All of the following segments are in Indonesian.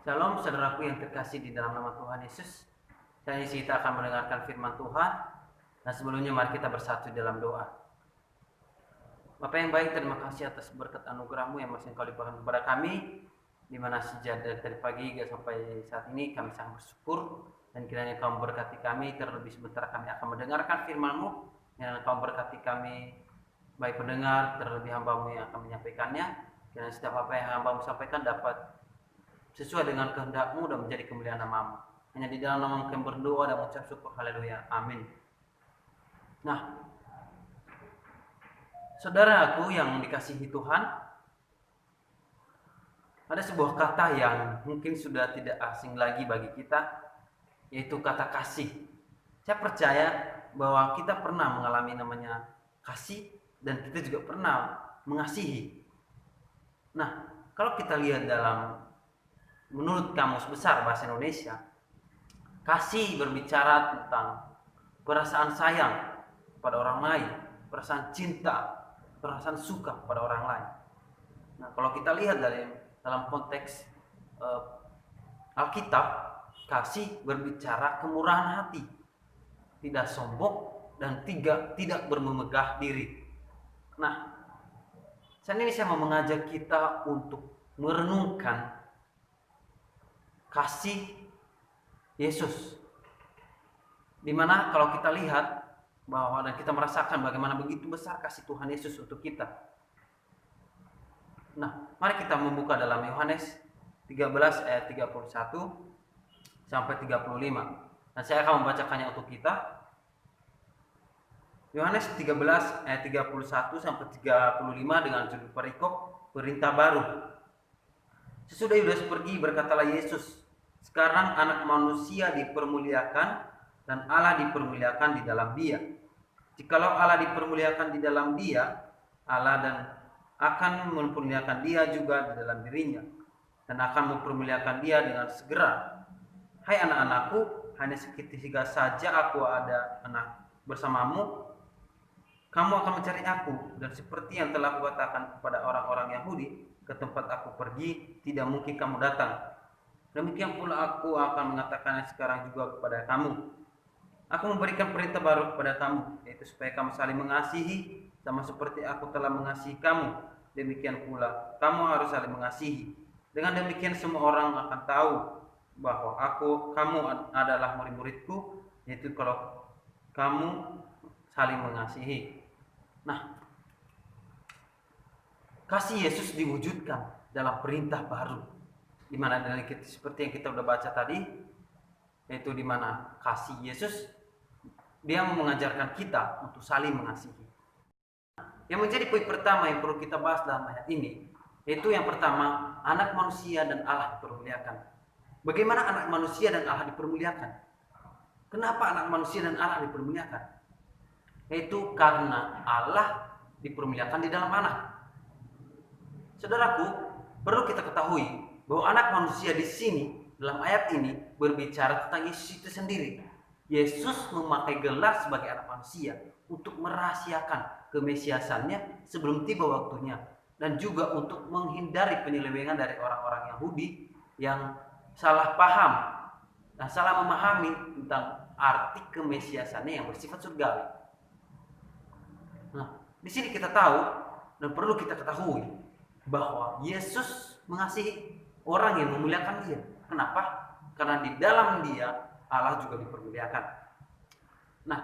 Shalom saudaraku yang terkasih di dalam nama Tuhan Yesus. Kali ini kita akan mendengarkan firman Tuhan. Dan sebelumnya mari kita bersatu dalam doa. Bapa yang baik, terima kasih atas berkat anugerah-Mu yang masih Engkau limpahkan kepada kami, di mana sejak dari pagi hingga sampai saat ini kami sangat bersyukur, dan kiranya Kau memberkati kami. Terlebih sebentar kami akan mendengarkan firman-Mu, yang Kau memberkati kami baik pendengar, terlebih hamba-Mu yang akan menyampaikannya. Kiranya setiap apa yang hamba-Mu sampaikan dapat sesuai dengan kehendak-Mu dan menjadi kemuliaan nama-Mu. Hanya di dalam nama-Mu kami berdoa dan mengucap syukur. Haleluya. Amin. Nah, saudaraku yang dikasihi Tuhan, ada sebuah kata yang mungkin sudah tidak asing lagi bagi kita, yaitu kata kasih. Saya percaya bahwa kita pernah mengalami namanya kasih, dan kita juga pernah mengasihi. Nah, kalau kita lihat menurut Kamus Besar Bahasa Indonesia, kasih berbicara tentang perasaan sayang pada orang lain, perasaan cinta, perasaan suka pada orang lain. Nah, kalau kita lihat dalam konteks Alkitab, kasih berbicara kemurahan hati, tidak sombong, dan tidak bermemegah diri. Nah, saat ini saya mau mengajak kita untuk merenungkan kasih Yesus, dimana kalau kita lihat bahwa dan kita merasakan bagaimana begitu besar kasih Tuhan Yesus untuk kita. Nah, mari kita membuka dalam Yohanes 13 ayat 31 sampai 35. Nah, saya akan membacakannya untuk kita. Yohanes 13 ayat 31 sampai 35 dengan judul perikop perintah baru. Sesudah Yudas pergi, berkatalah Yesus, "Sekarang anak manusia dipermuliakan dan Allah dipermuliakan di dalam dia. Jikalau Allah dipermuliakan di dalam dia, Allah dan akan mempermuliakan dia juga di dalam dirinya, dan akan mempermuliakan dia dengan segera. Hai anak-anakku, hanya seketika saja aku ada bersamamu, kamu akan mencari aku, dan seperti yang telah kukatakan kepada orang-orang Yahudi, ke tempat aku pergi tidak mungkin kamu datang. Demikian pula aku akan mengatakannya sekarang juga kepada kamu. Aku memberikan perintah baru kepada kamu, yaitu supaya kamu saling mengasihi, sama seperti aku telah mengasihi kamu. Demikian pula kamu harus saling mengasihi. Dengan demikian semua orang akan tahu bahwa kamu adalah murid-muridku, yaitu kalau kamu saling mengasihi." Nah, kasih Yesus diwujudkan dalam perintah baru, di mana seperti yang kita udah baca tadi, yaitu di mana kasih Yesus dia mengajarkan kita untuk saling mengasihi. Yang menjadi poin pertama yang perlu kita bahas dalam ayat ini, yaitu yang pertama, anak manusia dan Allah dipermuliakan. Bagaimana anak manusia dan Allah dipermuliakan? Kenapa anak manusia dan Allah dipermuliakan? Yaitu karena Allah dipermuliakan di dalam anak. Saudaraku, perlu kita ketahui bahwa anak manusia di sini dalam ayat ini berbicara tentang Yesus itu sendiri. Yesus memakai gelar sebagai anak manusia untuk merahasiakan kemesiasannya sebelum tiba waktunya, dan juga untuk menghindari penyelewengan dari orang-orang Yahudi yang salah paham dan salah memahami tentang arti kemesiasannya yang bersifat surgawi. Nah, di sini kita tahu dan perlu kita ketahui bahwa Yesus mengasihi orang yang memuliakan dia. Kenapa? Karena di dalam dia Allah juga dipermuliakan. Nah,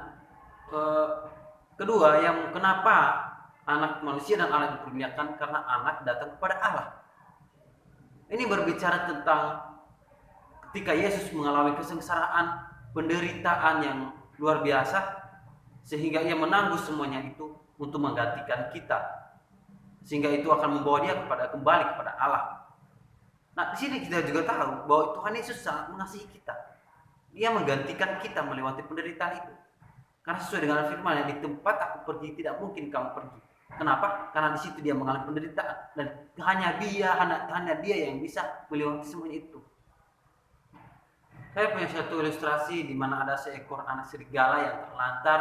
kedua, yang kenapa anak manusia dan Allah dipermuliakan, karena anak datang kepada Allah. Ini berbicara tentang ketika Yesus mengalami kesengsaraan, penderitaan yang luar biasa, sehingga ia menanggung semuanya itu untuk menggantikan kita, sehingga itu akan membawa dia kembali kepada Allah. Nah, di sini kita juga tahu bahwa Tuhan Yesus sangat mengasihi kita. Dia menggantikan kita melewati penderitaan itu. Karena sesuai dengan firman-Nya, di tempat aku pergi tidak mungkin kamu pergi. Kenapa? Karena di situ dia mengalami penderitaan, dan hanya dia yang bisa melewati semuanya itu. Saya punya satu ilustrasi di mana ada seekor anak serigala yang terlantar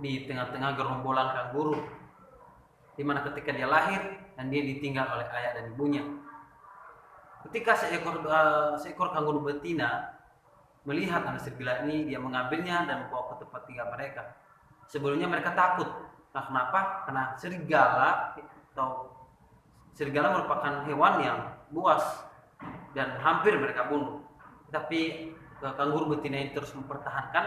di tengah-tengah gerombolan kanguru, di mana ketika dia lahir dan dia ditinggal oleh ayah dan ibunya. Ketika seekor kanguru betina melihat anak serigala ini, dia mengambilnya dan membawa ke tempat tinggal mereka. Sebelumnya mereka takut. Nah, kenapa? Karena serigala merupakan hewan yang buas dan hampir mereka bunuh. Tapi kanguru betina ini terus mempertahankan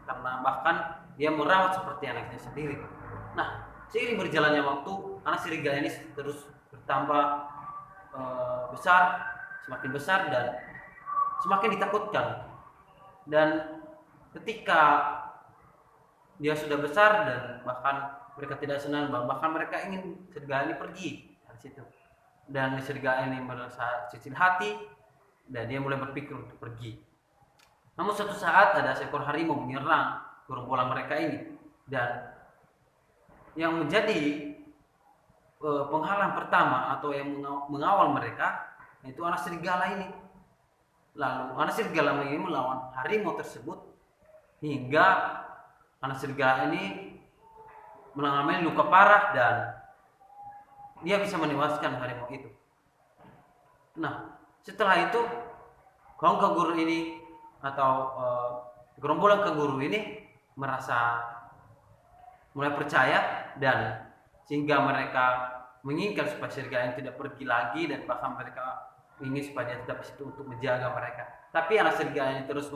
karena bahkan dia merawat seperti anaknya sendiri. Nah, seiring berjalannya waktu, anak serigala ini terus bertambah besar, semakin besar dan semakin ditakutkan. Dan ketika dia sudah besar dan bahkan mereka tidak senang, bahkan mereka ingin serigala ini pergi dari situ. Dan serigala ini merasa cicil hati dan dia mulai berpikir untuk pergi. Namun suatu saat ada seekor harimau menyerang gerombolan mereka ini, dan yang menjadi penghalang pertama atau yang mengawal mereka yaitu anak serigala ini. Lalu anak serigala ini melawan harimau tersebut hingga anak serigala ini mengalami luka parah dan dia bisa menewaskan harimau itu. Nah, setelah itu kaum kanguru ini atau gerombolan kanguru ini merasa mulai percaya, dan sehingga mereka menginginkan supaya serigala yang tidak pergi lagi, dan bahkan mereka ingin supaya dia tetap di situ untuk menjaga mereka. Tapi anak serigala ini terus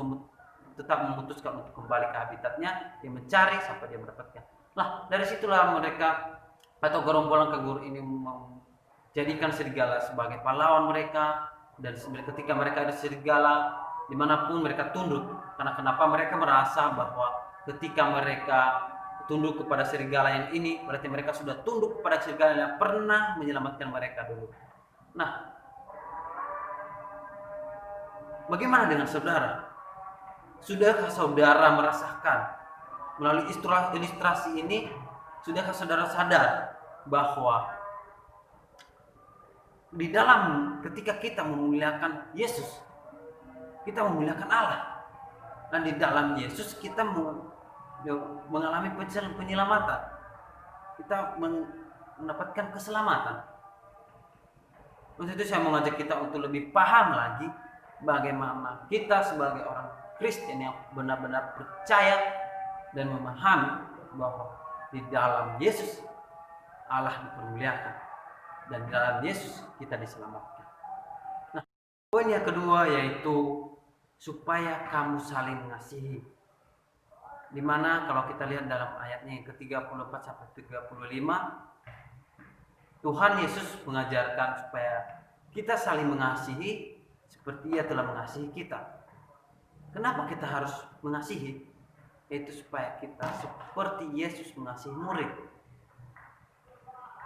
tetap memutuskan untuk kembali ke habitatnya, dia mencari sampai dia mendapatkan. Nah, dari situlah mereka atau gerombolan kanguru ini menjadikan serigala sebagai pahlawan mereka, dan ketika mereka ada serigala dimanapun mereka tunduk. Karena kenapa? Mereka merasa bahwa ketika mereka tunduk kepada serigala yang ini, berarti mereka sudah tunduk kepada serigala yang pernah menyelamatkan mereka dulu. Nah, bagaimana dengan saudara? Sudahkah saudara merasakan melalui ilustrasi ini? Sudahkah saudara sadar bahwa di dalam ketika kita memuliakan Yesus, kita memuliakan Allah, dan di dalam Yesus kita mengalami penyelamatan, kita mendapatkan keselamatan. Untuk itu saya mengajak kita untuk lebih paham lagi bagaimana kita sebagai orang Kristen yang benar-benar percaya dan memahami bahwa di dalam Yesus Allah dipermuliakan dan di dalam Yesus kita diselamatkan. Nah, poin yang kedua yaitu supaya kamu saling mengasihi. Dimana kalau kita lihat dalam ayatnya yang ke-34 sampai 35, Tuhan Yesus mengajarkan supaya kita saling mengasihi seperti Ia telah mengasihi kita. Kenapa kita harus mengasihi? Itu supaya kita seperti Yesus mengasihi murid.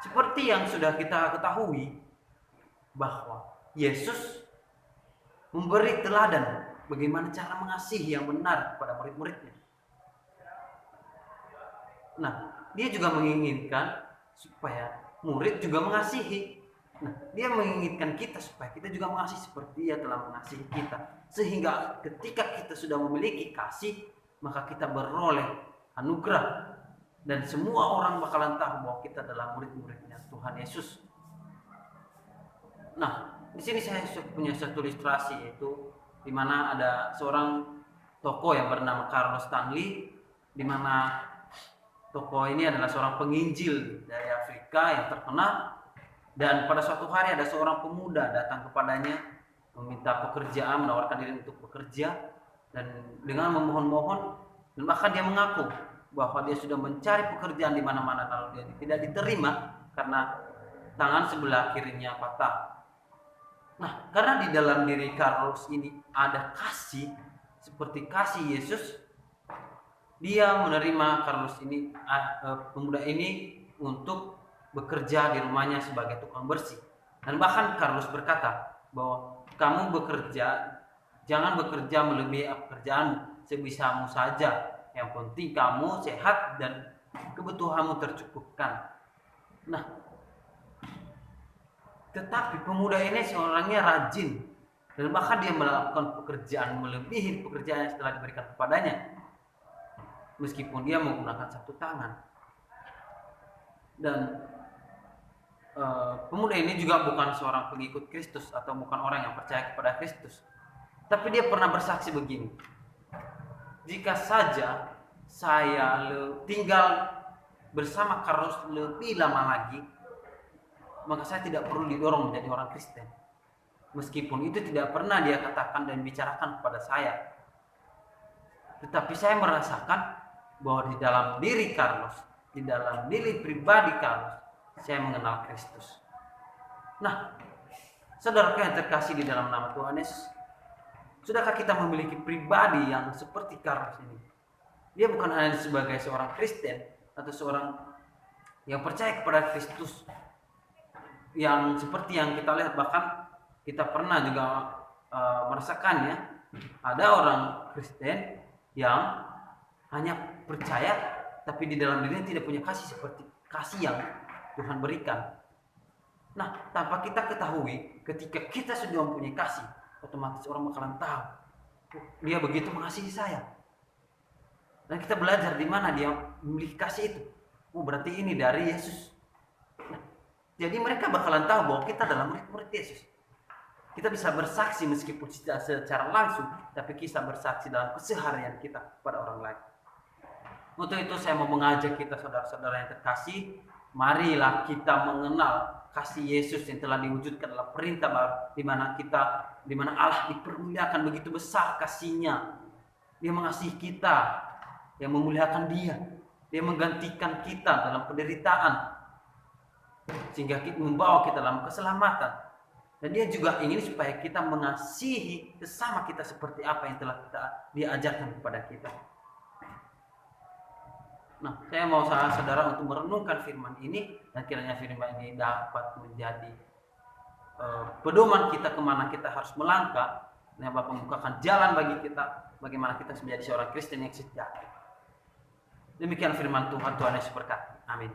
Seperti yang sudah kita ketahui bahwa Yesus memberi teladan bagaimana cara mengasihi yang benar kepada murid-muridnya. Nah, dia juga menginginkan supaya murid juga mengasihi. Nah, dia menginginkan kita supaya kita juga mengasihi seperti Dia telah mengasihi kita. Sehingga ketika kita sudah memiliki kasih, maka kita beroleh anugerah. Dan semua orang bakalan tahu bahwa kita adalah murid-muridnya Tuhan Yesus. Nah, di sini saya punya satu ilustrasi, yaitu di mana ada seorang tokoh yang bernama Carlos Stanley, di mana tokoh ini adalah seorang penginjil dari Afrika yang terkenal. Dan pada suatu hari ada seorang pemuda datang kepadanya meminta pekerjaan, menawarkan diri untuk bekerja, dan dengan memohon-mohon, dan bahkan dia mengaku bahwa dia sudah mencari pekerjaan di mana-mana lalu dia tidak diterima karena tangan sebelah kirinya patah. Nah, karena di dalam diri Carlos ini ada kasih seperti kasih Yesus, dia menerima Carlos ini, pemuda ini, untuk bekerja di rumahnya sebagai tukang bersih. Dan bahkan Carlos berkata bahwa kamu bekerja, jangan bekerja melebihi pekerjaanmu, sebisamu saja. Yang penting kamu sehat dan kebutuhanmu tercukupkan. Nah, tetapi pemuda ini seorangnya rajin, dan bahkan dia melakukan pekerjaan melebihi pekerjaan yang setelah diberikan kepadanya, meskipun dia menggunakan satu tangan. Dan pemuda ini juga bukan seorang pengikut Kristus atau bukan orang yang percaya kepada Kristus. Tapi dia pernah bersaksi begini, jika saja saya tinggal bersama Carlos lebih lama lagi, maka saya tidak perlu didorong menjadi orang Kristen. Meskipun itu tidak pernah dia katakan dan bicarakan kepada saya, tetapi saya merasakan bahwa di dalam diri Carlos, di dalam diri pribadi Carlos, saya mengenal Kristus. Nah, saudara yang terkasih di dalam nama Tuhan Yesus, sudahkah kita memiliki pribadi yang seperti Carlos ini? Dia bukan hanya sebagai seorang Kristen atau seorang yang percaya kepada Kristus, yang seperti yang kita lihat, bahkan kita pernah juga merasakannya. Ada orang Kristen yang hanya percaya, tapi di dalam dirinya tidak punya kasih seperti kasih yang Tuhan berikan. Nah, tanpa kita ketahui, ketika kita sudah mempunyai kasih, otomatis orang bakalan tahu, dia begitu mengasihi saya. Dan kita belajar di mana dia memiliki kasih itu. Berarti ini dari Yesus. Nah, jadi mereka bakalan tahu bahwa kita adalah murid-murid Yesus. Kita bisa bersaksi meskipun tidak secara langsung, tapi kita bersaksi dalam keseharian kita kepada orang lain. Untuk itu saya mau mengajak kita saudara-saudara yang terkasih, marilah kita mengenal kasih Yesus yang telah diwujudkan dalam perintah baru, di mana Allah dipermuliakan begitu besar kasih-Nya. Dia mengasihi kita, yang memuliakan Dia menggantikan kita dalam penderitaan, sehingga kita membawa kita dalam keselamatan. Dan Dia juga ingin supaya kita mengasihi sesama kita seperti apa yang telah diajarkan kepada kita. Nah, saya mau saudara untuk merenungkan firman ini, dan kiranya firman ini dapat menjadi pedoman kita kemana kita harus melangkah, dan dapat membukakan jalan bagi kita bagaimana kita menjadi seorang Kristen yang sejati. Demikian firman Tuhan. Tuhan Yesus berkati. Amin.